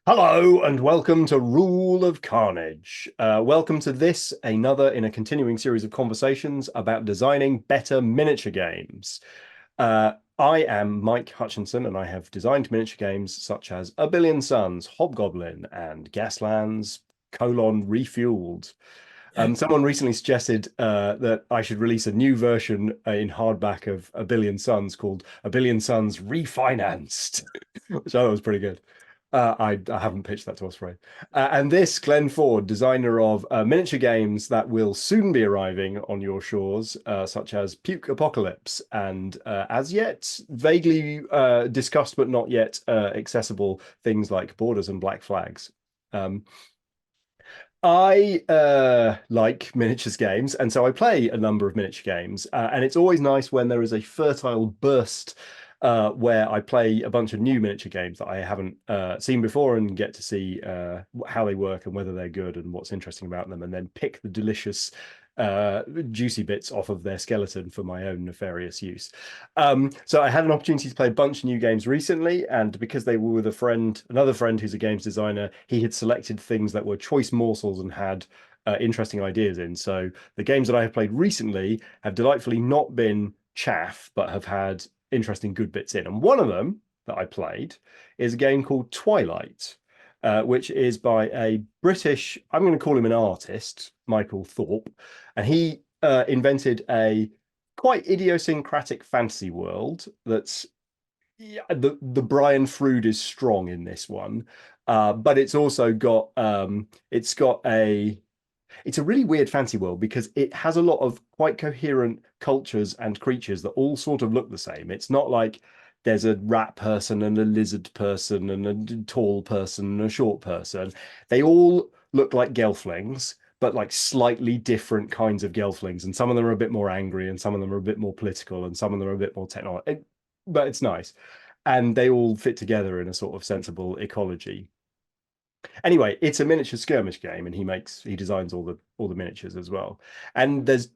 Hello and welcome to Rule of Carnage. Welcome to another in a continuing series of conversations about designing better miniature games. I am Mike Hutchinson and I have designed miniature games such as A Billion Suns, Hobgoblin, and Gaslands: Refueled. Someone recently suggested that I should release a new version in hardback of A Billion Suns called A Billion Suns Refinanced, which I thought was pretty good. I haven't pitched that to Osprey. And this, Glenn Ford, designer of miniature games that will soon be arriving on your shores, such as Puke Apocalypse and as yet vaguely discussed but not yet accessible things like Borders and Black Flags. Um, I like miniatures games, and so I play a number of miniature games. And it's always nice when there is a fertile burst where I play a bunch of new miniature games that I haven't seen before and get to see how they work and whether they're good and what's interesting about them, and then pick the delicious, juicy bits off of their skeleton for my own nefarious use. So I had an opportunity to play a bunch of new games recently, and because they were with another friend who's a games designer, he had selected things that were choice morsels and had interesting ideas in. So the games that I have played recently have delightfully not been chaff, but have had interesting good bits in. And one of them that I played is a game called Twilight, which is by a British, I'm going to call him an artist, Michael Thorpe, and he invented a quite idiosyncratic fantasy world that's yeah, the Brian Frood is strong in this one, but it's also got it's a really weird fantasy world because it has a lot of quite coherent cultures and creatures that all sort of look the same. It's not like there's a rat person and a lizard person and a tall person and a short person. They all look like gelflings, but like slightly different kinds of gelflings. And some of them are a bit more angry, and some of them are a bit more political, and some of them are a bit more technological. But it's nice. And they all fit together in a sort of sensible ecology. Anyway, it's a miniature skirmish game, and he designs all the miniatures as well. And there's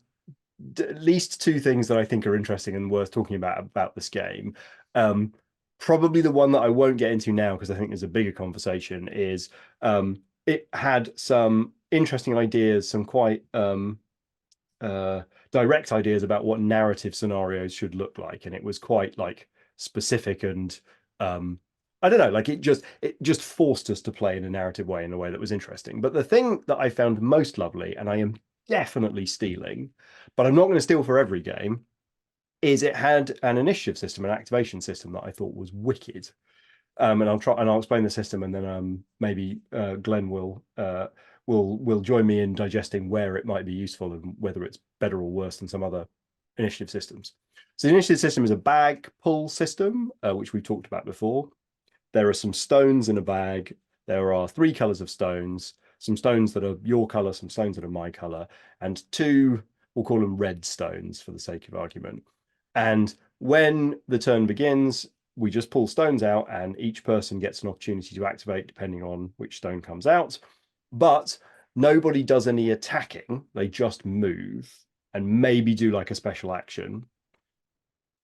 at least two things that I think are interesting and worth talking about this game. Um, Probably the one that I won't get into now because I think there's a bigger conversation is it had some interesting ideas, some quite uh, direct ideas about what narrative scenarios should look like, and it was quite like specific and I don't know, like it just forced us to play in a narrative way in a way that was interesting. But the thing that I found most lovely, and I am definitely stealing, but I'm not going to steal for every game, is it had an initiative system, an activation system that I thought was wicked. And I'll explain the system, and then maybe Glenn will join me in digesting where it might be useful and whether it's better or worse than some other initiative systems. So the initiative system is a bag pull system, which we've talked about before. There are some stones in a bag. There are three colors of stones, some stones that are your color, some stones that are my color, and two, we'll call them red stones for the sake of argument. And when the turn begins, we just pull stones out, and each person gets an opportunity to activate depending on which stone comes out. But nobody does any attacking, they just move and maybe do like a special action.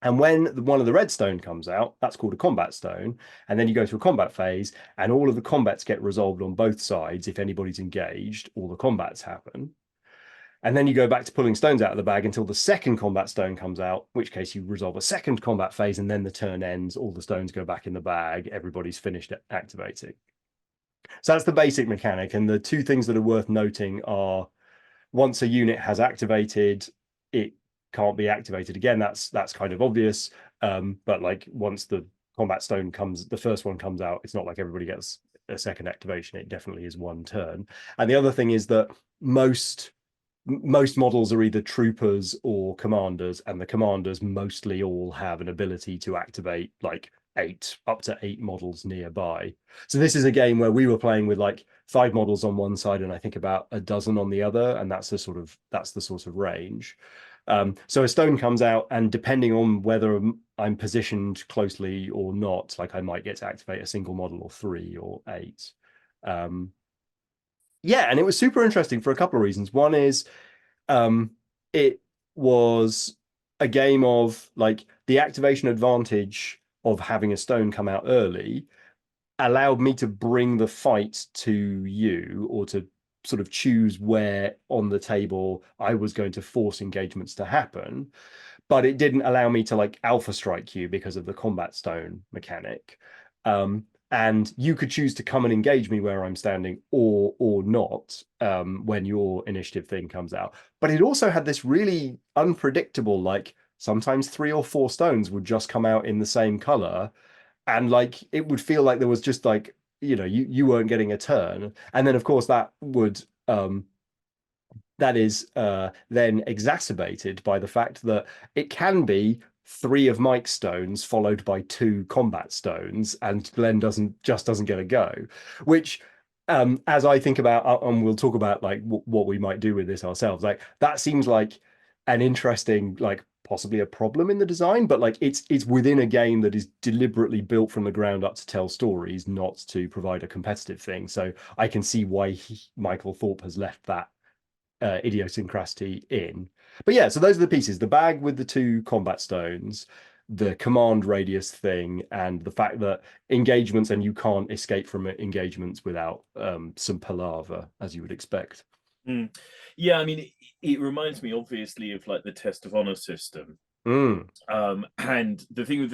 And when one of the red stone comes out, that's called a combat stone. And then you go to a combat phase, and all of the combats get resolved on both sides. If anybody's engaged, all the combats happen. And then you go back to pulling stones out of the bag until the second combat stone comes out, in which case you resolve a second combat phase, and then the turn ends. All the stones go back in the bag. Everybody's finished activating. So that's the basic mechanic. And the two things that are worth noting are once a unit has activated, it can't be activated again. That's kind of obvious. But like once the combat stone comes, the first one comes out, it's not like everybody gets a second activation. It definitely is one turn. And the other thing is that most models are either troopers or commanders, and the commanders mostly all have an ability to activate like up to eight models nearby. So this is a game where we were playing with like five models on one side and I think about a dozen on the other, and that's the sort of range. So a stone comes out, and depending on whether I'm positioned closely or not, like I might get to activate a single model or three or eight. Um, yeah, and it was super interesting for a couple of reasons. One is um, it was a game of like the activation advantage of having a stone come out early allowed me to bring the fight to you, or to sort of choose where on the table I was going to force engagements to happen, but it didn't allow me to like alpha strike you because of the combat stone mechanic. And you could choose to come and engage me where I'm standing, or not, when your initiative thing comes out. But it also had this really unpredictable, like sometimes 3 or 4 stones would just come out in the same color, and like it would feel like there was just like, you weren't getting a turn. And then of course that is then exacerbated by the fact that it can be 3 of Mike's stones followed by 2 combat stones, and Glenn doesn't get a go, which, as I think about, and we'll talk about like what we might do with this ourselves, like that seems like an interesting, like possibly a problem in the design, but like it's within a game that is deliberately built from the ground up to tell stories, not to provide a competitive thing. So I can see why Michael Thorpe has left that idiosyncrasy in. But yeah, so those are the pieces: the bag with the 2 combat stones, the command radius thing, and the fact that engagements, and you can't escape from engagements without some palaver, as you would expect. Mm. Yeah, I mean, it reminds me obviously of like the Test of Honor system. Mm. And the thing with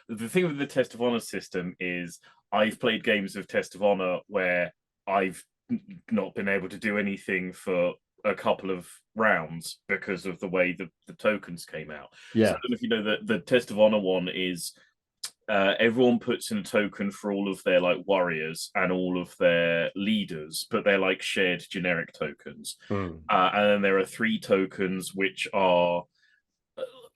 the Test of Honor system is I've played games of Test of Honor where I've not been able to do anything for a couple of rounds because of the way the tokens came out. So I Yeah. don't know if you know that the Test of Honor one is everyone puts in a token for all of their like warriors and all of their leaders, but they're like shared generic tokens. Mm. And then there are 3 tokens which are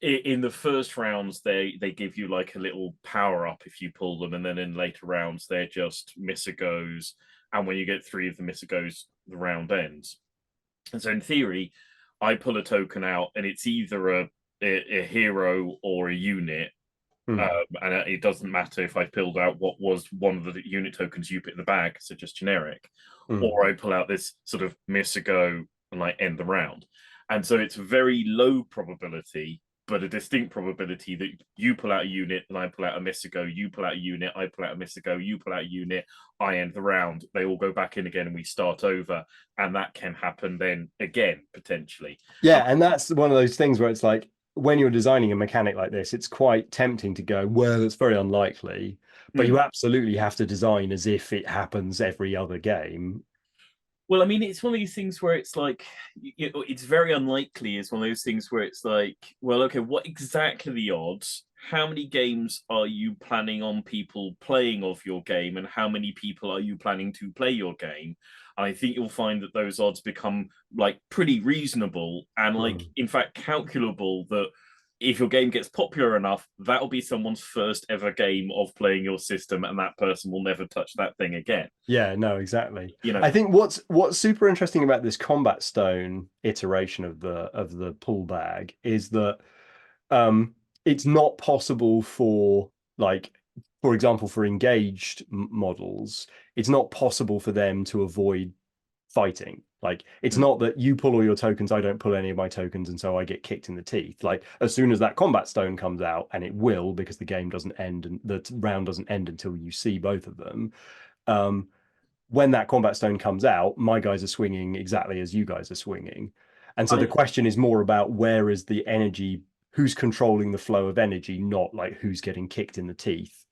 in the first rounds they give you like a little power up if you pull them, and then in later rounds they're just misagos. And when you get 3 of the misagos, the round ends. And so in theory, I pull a token out, and it's either a hero or a unit, Mm. and it doesn't matter if I pulled out what was one of the unit tokens you put in the bag, so just generic, Mm. or I pull out this sort of miss a go and like end the round. And so it's very low probability, but a distinct probability that you pull out a unit and I pull out a miss a go, you pull out a unit, I pull out a miss a go, you pull out a unit, I end the round. They all go back in again and we start over. And that can happen then again, potentially. Yeah, and that's one of those things where it's like, when you're designing a mechanic like this, it's quite tempting to go, well, it's very unlikely, but Mm. you absolutely have to design as if it happens every other game. Well, I mean, it's one of these things where it's like, it's very unlikely. It's one of those things where it's like, well, okay, what exactly the odds? How many games are you planning on people playing of your game, and how many people are you planning to play your game? I think you'll find that those odds become like pretty reasonable and like, Mm. in fact, calculable. That if your game gets popular enough, that'll be someone's first ever game of playing your system, and that person will never touch that thing again. Yeah, no, exactly. You know, I think what's super interesting about this combat stone iteration of the pull bag is that um it's not possible for, like, for example, for engaged models, it's not possible for them to avoid fighting. Like, it's not that you pull all your tokens, I don't pull any of my tokens, and so I get kicked in the teeth. Like, as soon as that combat stone comes out, and it will, because the game doesn't end and the round doesn't end until you see both of them. Um, when that combat stone comes out, my guys are swinging exactly as you guys are swinging. And so the I question is more about where is the energy, who's controlling the flow of energy, not like who's getting kicked in the teeth.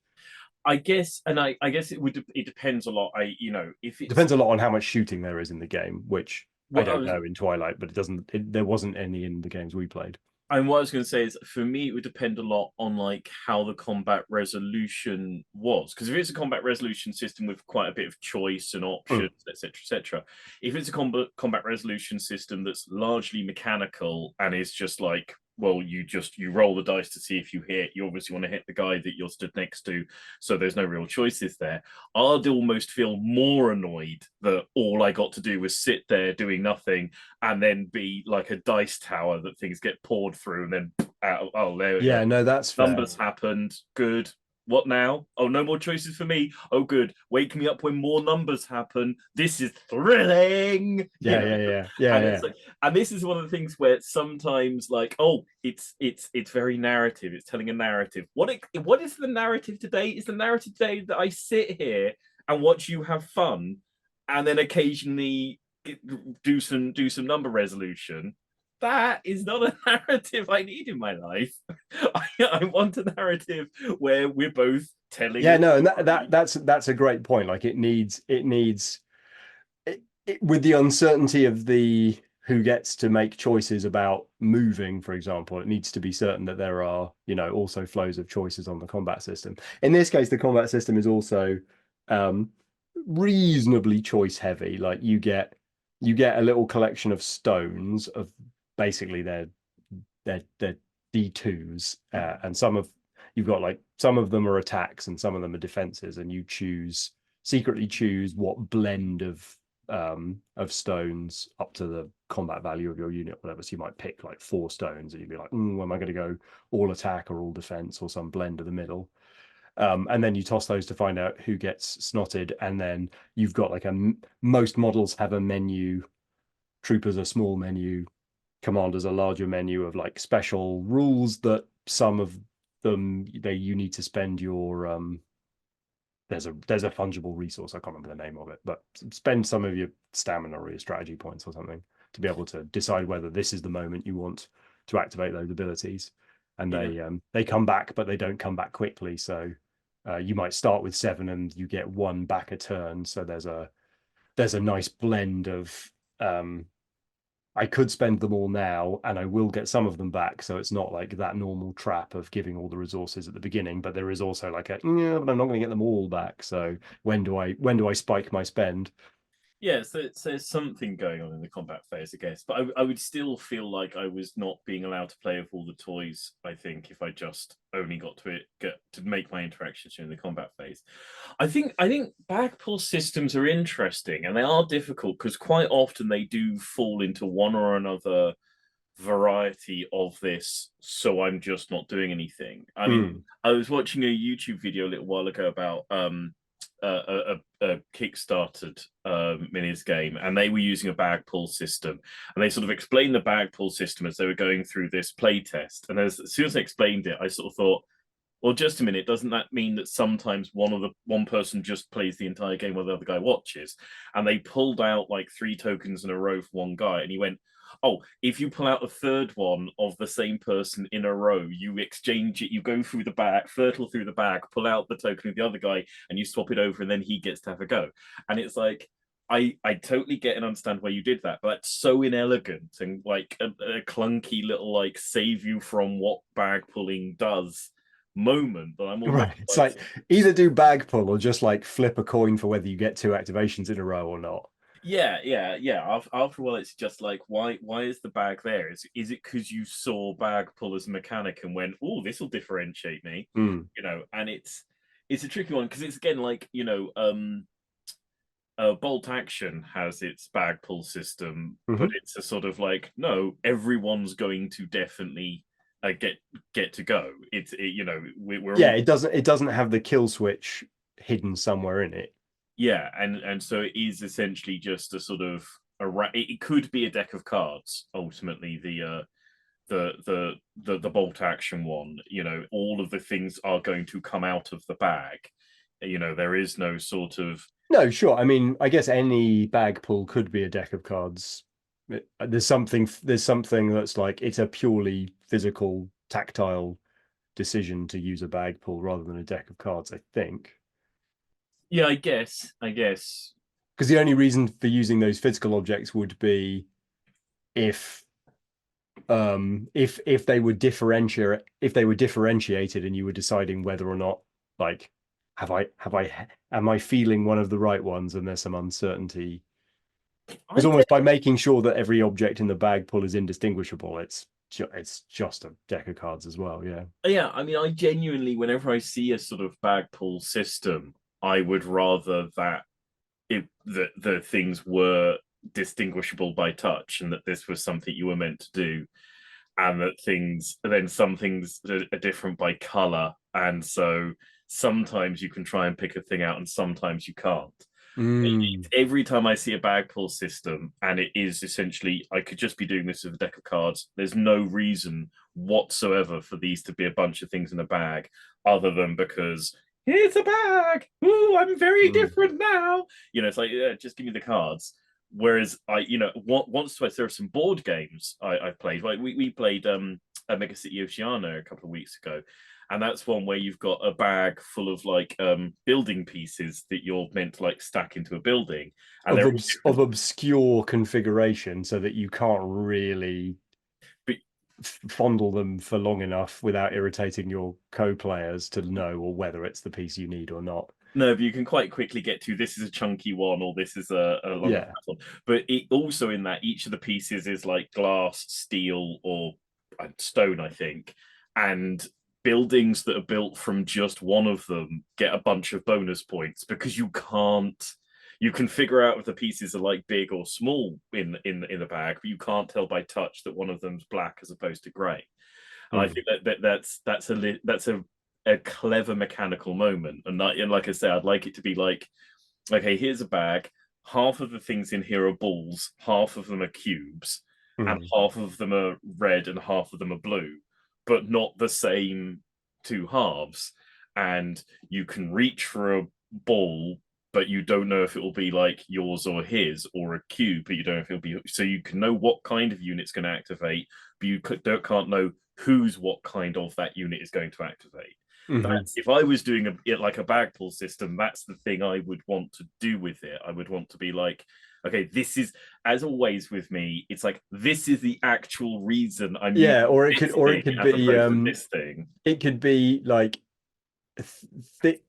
I guess, and I guess it depends a lot. If it's Depends a lot on how much shooting there is in the game, which I what I don't was know in Twilight, but there wasn't any in the games we played. and what I was going to say is, for me, it would depend a lot on like how the combat resolution was. Because if it's a combat resolution system with quite a bit of choice and Mm. options, etc., etc., if it's a combat resolution system that's largely mechanical and is just like, well, you roll the dice to see if you hit. You obviously want to hit the guy that you're stood next to, so there's no real choices there. I'd almost feel more annoyed that all I got to do was sit there doing nothing, and then be like a dice tower that things get poured through, and then oh, there we go. Yeah, no, that's fair. Numbers happened. Good. What now? Oh, no more choices for me. Oh, good. Wake me up when more numbers happen. This is thrilling. You Yeah, know, yeah, yeah, yeah, and it's yeah. like, and this is one of the things where sometimes like, oh, it's very narrative. It's telling a narrative. What is the narrative today? Is the narrative today that I sit here and watch you have fun, and then occasionally do some number resolution? That is not a narrative I need in my life. I want a narrative where we're both telling Yeah, a no, and story. that's a great point. Like with the uncertainty of the who gets to make choices about moving, for example, it needs to be certain that there are, also flows of choices on the combat system. In this case, the combat system is also um, reasonably choice heavy. Like you get a little collection of stones of basically their D2s, and you've got like some of them are attacks and some of them are defenses, and you secretly choose what blend of stones up to the combat value of your unit, whatever. So you might pick like 4 stones, and you'd be like, am I going to go all attack or all defense or some blend of the middle? And then you toss those to find out who gets snotted, and then you've got like most models have a menu. Troopers a small menu, commanders a larger menu of like special rules that some of them you need to spend your there's a fungible resource. I can't remember the name of it, but spend some of your stamina or your strategy points or something to be able to decide whether this is the moment you want to activate those abilities. And Yeah. they come back, but they don't come back quickly. So you might start with 7 and you get 1 back a turn. So there's a nice blend of I could spend them all now and I will get some of them back. So it's not like that normal trap of giving all the resources at the beginning, but there is also like yeah, but I'm not going to get them all back. So when do I spike my spend? Yeah, so there's something going on in the combat phase, I guess. But I would still feel like I was not being allowed to play with all the toys, I think, if I just only got to get to make my interactions during the combat phase. I think bag pull systems are interesting and they are difficult because quite often they do fall into one or another variety of this, so I'm just not doing anything. I mean, Mm. I was watching a YouTube video a little while ago about a kickstarted minis game, and they were using a bag pull system, and they sort of explained the bag pull system as they were going through this play test. And as soon as they explained it, I sort of thought, well, just a minute, doesn't that mean that sometimes one person just plays the entire game while the other guy watches? And they pulled out like 3 tokens in a row for one guy, and he went, oh, if you pull out a third one of the same person in a row, you exchange it, you go through the bag, fertile through the bag, pull out the token of the other guy, and you swap it over, and then he gets to have a go. And it's like, I totally get and understand why you did that, but that's so inelegant and like a clunky little like save you from what bag pulling does moment that I'm almost Right. It's like, like either do bag pull or just like flip a coin for whether you get 2 activations in a row or not. yeah. After a while, it's just like, why is the bag there? Is it because you saw bag pull as a mechanic and went, oh, this will differentiate me, Mm. And it's a tricky one because it's again like Bolt Action has its bag pull system, but Hmm. it's a sort of like, no, everyone's going to definitely get to go. We're Yeah, all. it doesn't have the kill switch hidden somewhere in it. Yeah, and so it is essentially just a sort of it could be a deck of cards ultimately. The bolt action one, all of the things are going to come out of the bag. There is no sort of. No, sure. I mean, I guess any bag pull could be a deck of cards. There's something that's like it's a purely physical, tactile decision to use a bag pull rather than a deck of cards, I think. Yeah, I guess. Because the only reason for using those physical objects would be if if they were differentiated and you were deciding whether or not like am I feeling one of the right ones and there's some uncertainty. It's I almost by making sure that every object in the bag pull is indistinguishable. It's just a deck of cards as well. Yeah. Yeah, I mean, I genuinely, whenever I see a sort of bag pull system, I would rather that the things were distinguishable by touch, and that this was something you were meant to do, and that some things are different by color, and so sometimes you can try and pick a thing out and sometimes you can't. Mm. Every time I see a bag pull system, and it is essentially, I could just be doing this with a deck of cards. There's no reason whatsoever for these to be a bunch of things in a bag, other than because here's a bag. Ooh, I'm very Mm. different now. It's like, yeah, just give me the cards. Whereas once twice there are some board games I've played. Like we played Mega City Oceania a couple of weeks ago, and that's one where you've got a bag full of like building pieces that you're meant to like stack into a building, and they're all Of different. obscure configuration, so that you can't really But fondle them for long enough without irritating your co-players to know or whether it's the piece you need or not. no, but you can quite quickly get to this is a chunky one or this is a longer Yeah. one. But it also in that each of the pieces is like glass, steel, or stone, I think, and buildings that are built from just one of them get a bunch of bonus points because you can figure out if the pieces are like big or small in the bag, but you can't tell by touch that one of them's black as opposed to grey. And I Mm. think that's a clever mechanical moment. And like I said, I'd like it to be like, okay, here's a bag. Half of the things in here are balls, half of them are cubes, and Mm. half of them are red and half of them are blue, but not the same two halves. And you can reach for a ball, but you don't know if it will be like yours or his, or a cube, but you don't know if it'll be. So you can know what kind of unit's going to activate, but you can't know who's what kind of that unit is going to activate. Mhm. That's if I was doing like a bag pull system, that's the thing I would want to do with it. I would want to be like, okay, this is, as always with me, it's like this is the actual reason I'm using Yeah, or this it thing could as be opposed to this thing. it could be like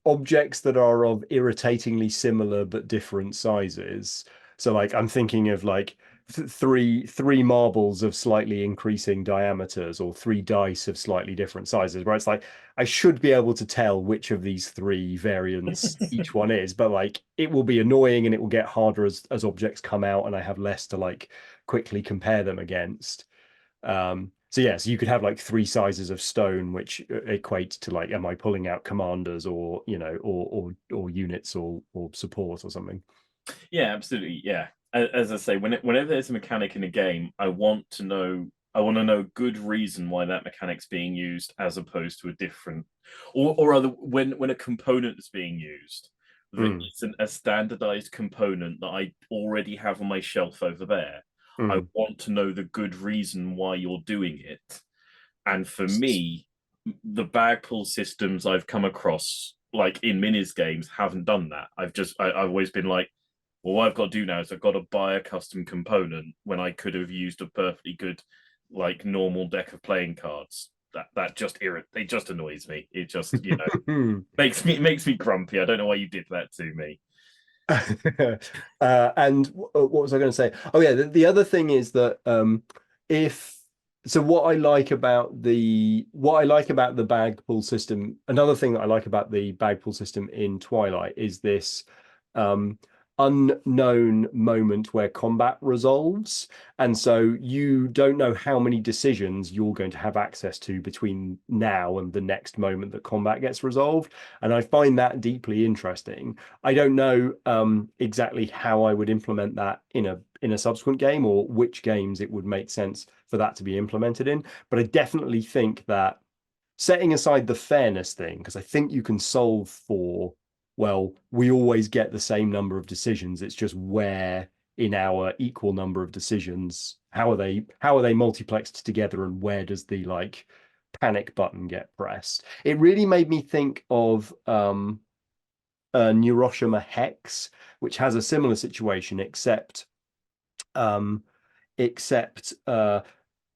objects that are of irritatingly similar but different sizes. So like I'm thinking of like three marbles of slightly increasing diameters, or three dice of slightly different sizes, where it's like I should be able to tell which of these three variants each one is, but like it will be annoying and it will get harder as objects come out and I have less to like quickly compare them against. So yeah, so you could have like three sizes of stone, which equate to like, am I pulling out commanders, or or units, or support or something? Yeah, absolutely. Yeah. As I say, whenever there's a mechanic in a game, I want to know. I want to know good reason why that mechanic's being used, as opposed to a different, or other when a component is being used, that Mm, it's a standardized component that I already have on my shelf over there. I mm. want to know the good reason why you're doing it. And for me, the bag pull systems I've come across, like in minis games, haven't done that. I've always been like, well, what I've got to do now is I've got to buy a custom component when I could have used a perfectly good, like normal deck of playing cards. That just it just annoys me. It just makes me grumpy. I don't know why you did that to me. And what was I going to say? Oh yeah, the other thing is that if so, what I like about the bag pull system, another thing that I like about the bag pull system in Twilight is this um, unknown moment where combat resolves, and so you don't know how many decisions you're going to have access to between now and the next moment that combat gets resolved, and I find that deeply interesting. I don't know exactly how I would implement that in a subsequent game, or which games it would make sense for that to be implemented in. But I definitely think that, setting aside the fairness thing, because I think you can solve for, well, we always get the same number of decisions. It's just where in our equal number of decisions, how are they multiplexed together, and where does the like panic button get pressed? It really made me think of Neuroshima Hex, which has a similar situation, um, except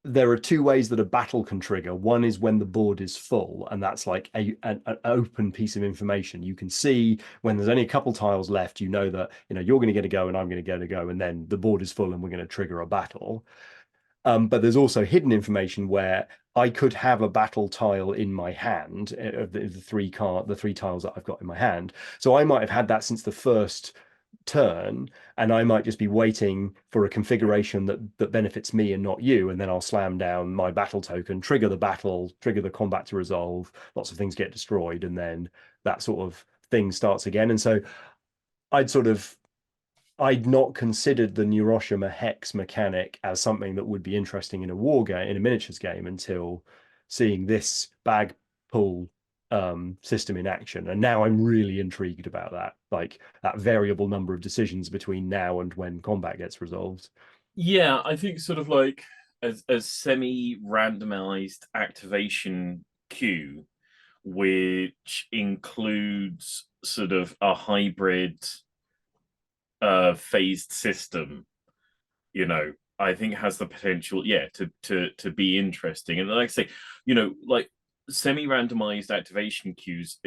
there are two ways that a battle can trigger. One is when the board is full, and that's like an open piece of information. You can see when there's only a couple tiles left. You know that you're going to get a go, and I'm going to get a go, and then the board is full, and we're going to trigger a battle. But there's also hidden information where I could have a battle tile in my hand of the three tiles that I've got in my hand. So I might have had that since the first turn, and I might just be waiting for a configuration that benefits me and not you, and then I'll slam down my battle token, trigger the battle, trigger the combat to resolve, lots of things get destroyed, and then that sort of thing starts again. And so I'd sort of I'd not considered the Neuroshima hex mechanic as something that would be interesting in a war game, in a miniatures game, until seeing this bag pull system in action. And now I'm really intrigued about that, like that variable number of decisions between now and when combat gets resolved. Yeah, I think sort of like a semi-randomized activation queue, which includes sort of a hybrid phased system, I think has the potential, yeah, to be interesting. And like I say, like semi-randomized activation queues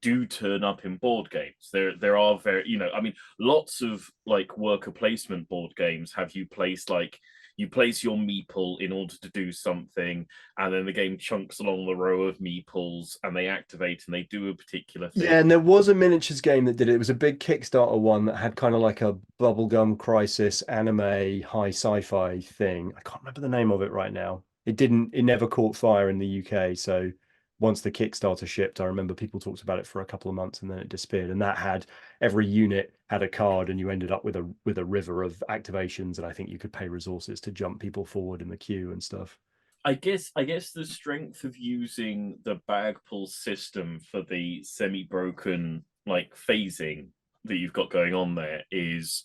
do turn up in board games. There are very, I mean, lots of like worker placement board games have you place like you place your meeple in order to do something, and then the game chunks along the row of meeples and they activate and they do a particular thing. Yeah, and there was a miniatures game that did it. It was a big Kickstarter one that had kind of like a bubblegum crisis anime high sci-fi thing. I can't remember the name of it right now. It never caught fire in the UK. So once the Kickstarter shipped, I remember people talked about it for a couple of months and then it disappeared. And that had every unit had a card and you ended up with a river of activations. And I think you could pay resources to jump people forward in the queue and stuff. I guess the strength of using the bag pull system for the semi-broken like phasing that you've got going on there is,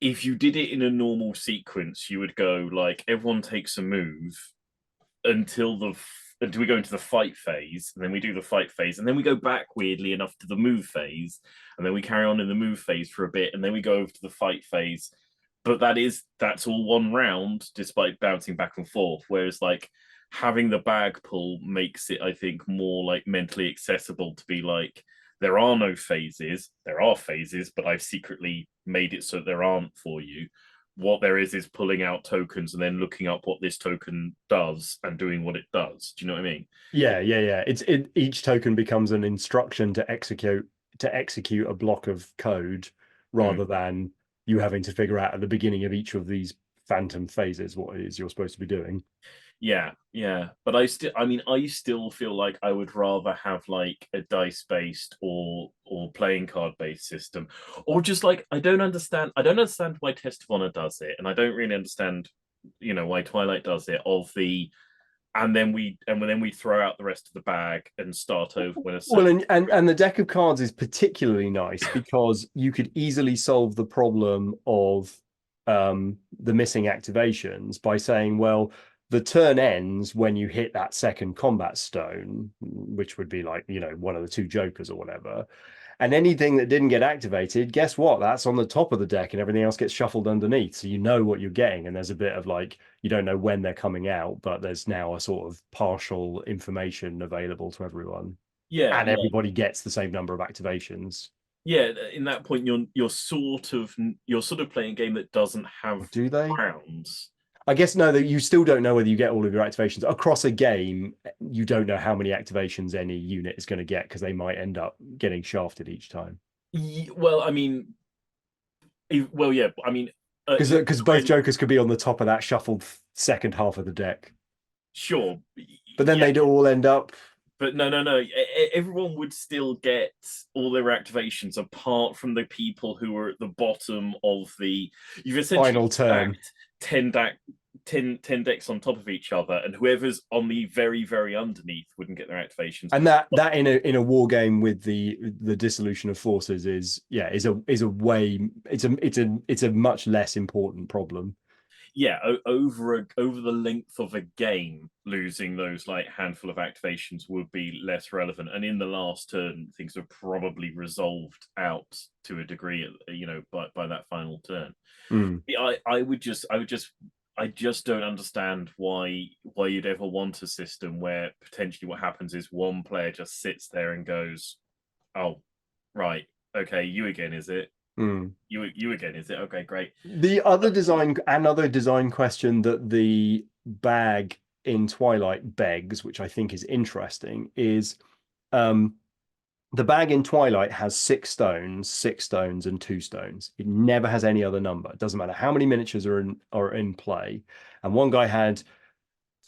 if you did it in a normal sequence, you would go like everyone takes a move until we go into the fight phase, and then we do the fight phase, and then we go back weirdly enough to the move phase, and then we carry on in the move phase for a bit, and then we go over to the fight phase. But that's all one round, despite bouncing back and forth. Whereas like having the bag pull makes it, I think, more like mentally accessible to be like, there are no phases. There are phases, but I've secretly made it so there aren't for you. What there is pulling out tokens and then looking up what this token does and doing what it does. Do you know what I mean? Yeah, yeah, yeah. Each token becomes an instruction to execute a block of code Mm. rather than you having to figure out at the beginning of each of these phantom phases what it is you're supposed to be doing. Yeah, yeah. But I still feel like I would rather have like a dice based or playing card based system, or just like I don't understand why Test of Honor does it, and I don't really understand, why Twilight does it. And then we throw out the rest of the bag and start over when a Well, certain. and the deck of cards is particularly nice because you could easily solve the problem of the missing activations by saying, well, the turn ends when you hit that second combat stone, which would be like, one of the two jokers or whatever. And anything that didn't get activated, guess what? That's on the top of the deck and everything else gets shuffled underneath. So you know what you're getting. And there's a bit of like, you don't know when they're coming out, but there's now a sort of partial information available to everyone. Yeah, And yeah, everybody gets the same number of activations. yeah. In that point, you're sort of playing a game that doesn't have Do they? rounds. I guess no, that you still don't know whether you get all of your activations across a game. You don't know how many activations any unit is going to get because they might end up getting shafted each time. Well, I mean, well, yeah. I mean, Because both jokers could be on the top of that shuffled second half of the deck. sure, But then yeah, they'd all end up. but no, no, no. Everyone would still get all their activations, apart from the people who are at the bottom of the. You've essentially Final turn. stacked 10 decks on top of each other, and whoever's on the very, very underneath wouldn't get their activations. And that in a war game with the dissolution of forces is a way it's a much less important problem. Yeah, over the length of a game, losing those like handful of activations would be less relevant. And in the last turn, things are probably resolved out to a degree, by that final turn. Mm. I just don't understand why you'd ever want a system where potentially what happens is one player just sits there and goes, "Oh, right, okay, you again, is it? Mm. You again, is it? Okay, great." Another design question that the bag in Twilight begs, which I think is interesting, is the bag in Twilight has 6 stones, and 2 stones. It never has any other number. It doesn't matter how many miniatures are in play. And one guy had,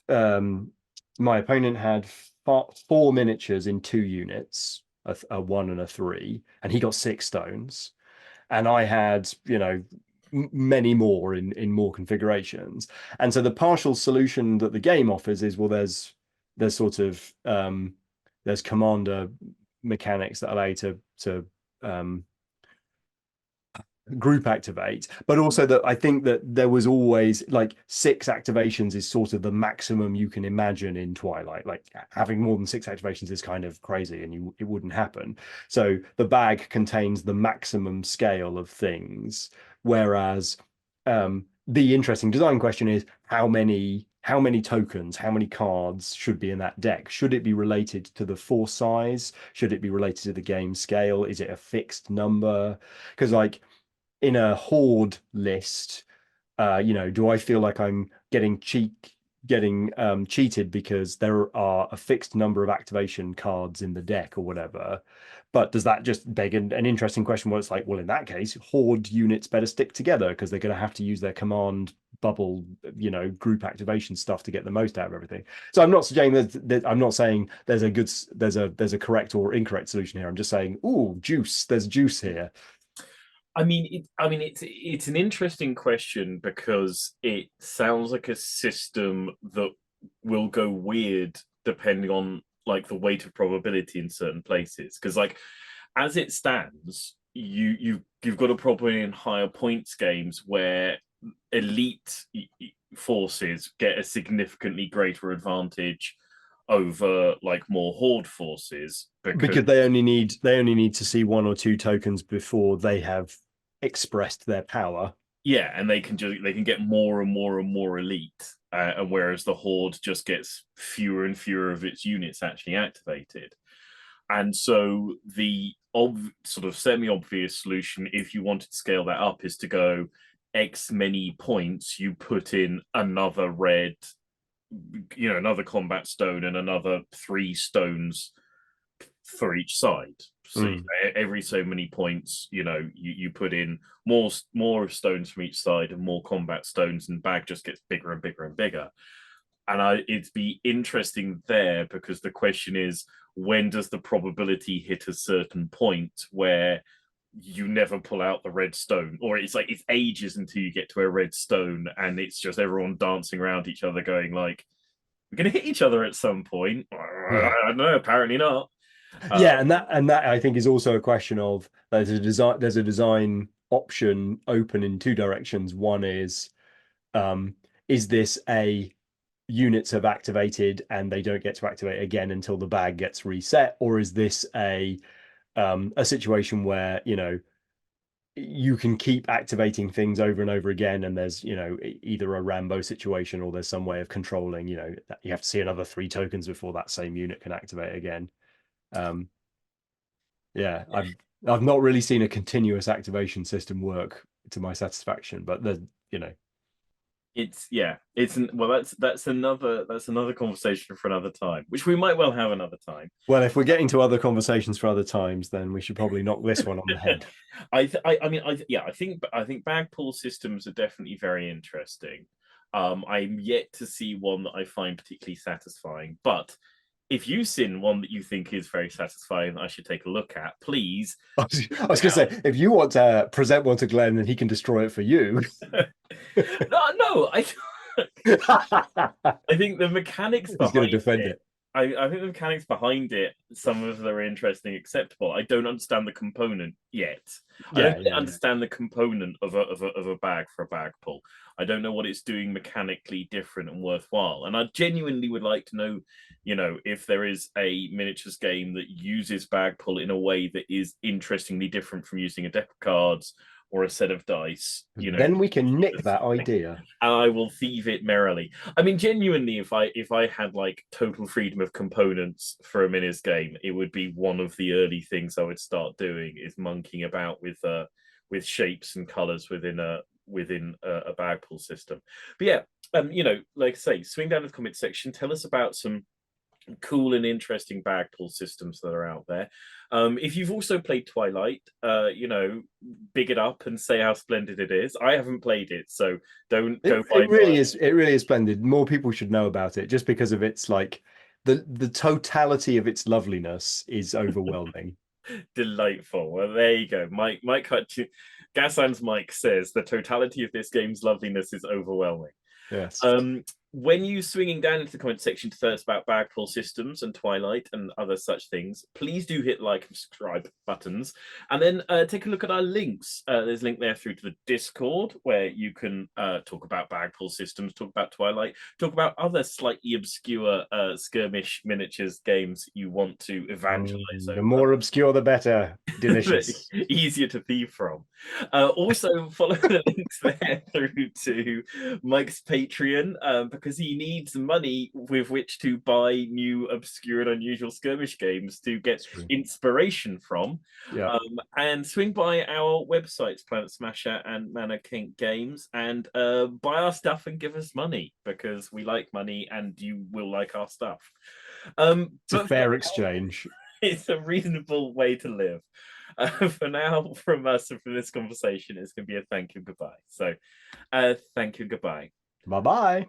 my opponent had 4 miniatures in 2 units, a 1 and a 3, and he got 6 stones. And I had, many more in more configurations. And so the partial solution that the game offers is, well, there's sort of there's commander mechanics that allow you to group activate, but also that I think that there was always like 6 activations is sort of the maximum you can imagine in Twilight. Like having more than 6 activations is kind of crazy, and it wouldn't happen. So the bag contains the maximum scale of things, whereas the interesting design question is how many tokens, how many cards should be in that deck? Should it be related to the force size? Should it be related to the game scale? Is it a fixed number? Because like in a horde list, do I feel like I'm getting cheated because there are a fixed number of activation cards in the deck or whatever? But does that just beg an interesting question where it's like, well, in that case, horde units better stick together because they're going to have to use their command bubble, group activation stuff to get the most out of everything. So I'm not saying I'm not saying there's a correct or incorrect solution here. I'm just saying, there's juice here. It's an interesting question because it sounds like a system that will go weird depending on like the weight of probability in certain places. Because like as it stands, you've got a problem in higher points games where elite forces get a significantly greater advantage over like more horde forces because they only need to see 1 or 2 tokens before they have expressed their power. Yeah, and they can get more and more and more elite, and whereas the horde just gets fewer and fewer of its units actually activated. And so the sort of semi-obvious solution, if you wanted to scale that up, is to go X many points, you put in another red, another combat stone and another 3 stones for each side. So every so many points, you put in more stones from each side and more combat stones, and bag just gets bigger and bigger and bigger. And it'd be interesting there because the question is, when does the probability hit a certain point where you never pull out the red stone, or it's like it's ages until you get to a red stone, and it's just everyone dancing around each other, going like, "We're going to hit each other at some point." I don't know. Apparently not. Yeah, and that I think is also a question of there's a design option open in 2 directions. One is this a units have activated and they don't get to activate again until the bag gets reset, or is this a situation where you can keep activating things over and over again, and there's either a Rambo situation or there's some way of controlling, you have to see another 3 tokens before that same unit can activate again. Yeah, I've not really seen a continuous activation system work to my satisfaction, but that's another conversation for another time, which we might well have another time. Well, if we're getting to other conversations for other times, then we should probably knock this one on the head. I think bag pull systems are definitely very interesting. I'm yet to see one that I find particularly satisfying, but if you've seen one that you think is very satisfying that I should take a look at, please. I was going to say, if you want to present one to Glenn, then he can destroy it for you. No, I think the mechanics He's going to defend it. I think the mechanics behind it, some of them are interesting, acceptable. I don't understand the component yet. I don't understand the component of a bag for a bag pull. I don't know what it's doing mechanically different and worthwhile. And I genuinely would like to know, if there is a miniatures game that uses bag pull in a way that is interestingly different from using a deck of cards or a set of dice. Then we can nick that idea. And I will thieve it merrily. I mean, genuinely, if I had like total freedom of components for a minis game, it would be one of the early things I would start doing, is monkeying about with shapes and colors within a bag pull system. But yeah, like I say, swing down to the comment section. Tell us about some cool and interesting bag pull systems that are out there. If you've also played Twilight, big it up and say how splendid it is. I haven't played it, so don't go by It really is. It really is splendid. More people should know about it, just because of its like the totality of its loveliness is overwhelming. delightful. Well, there you go. Mike Hutch, Gaslan's Mike says the totality of this game's loveliness is overwhelming. Yes. When you swinging down into the comment section to tell us about Bagpull Systems and Twilight and other such things, please do hit like and subscribe buttons, and then take a look at our links. There's a link there through to the Discord where you can talk about Bagpull Systems, talk about Twilight, talk about other slightly obscure skirmish miniatures games you want to evangelize The over. more obscure, the better. Delicious. Easier to thieve from. Also, follow the links there through to Mike's Patreon because he needs money with which to buy new, obscure, and unusual skirmish games to get inspiration from. Yeah. And swing by our websites, Planet Smasher and Mana Kink Games, and buy our stuff and give us money because we like money and you will like our stuff. It's a fair exchange. It's a reasonable way to live. For now, from us and from this conversation, it's going to be a thank you, goodbye. So, thank you, goodbye. Bye bye.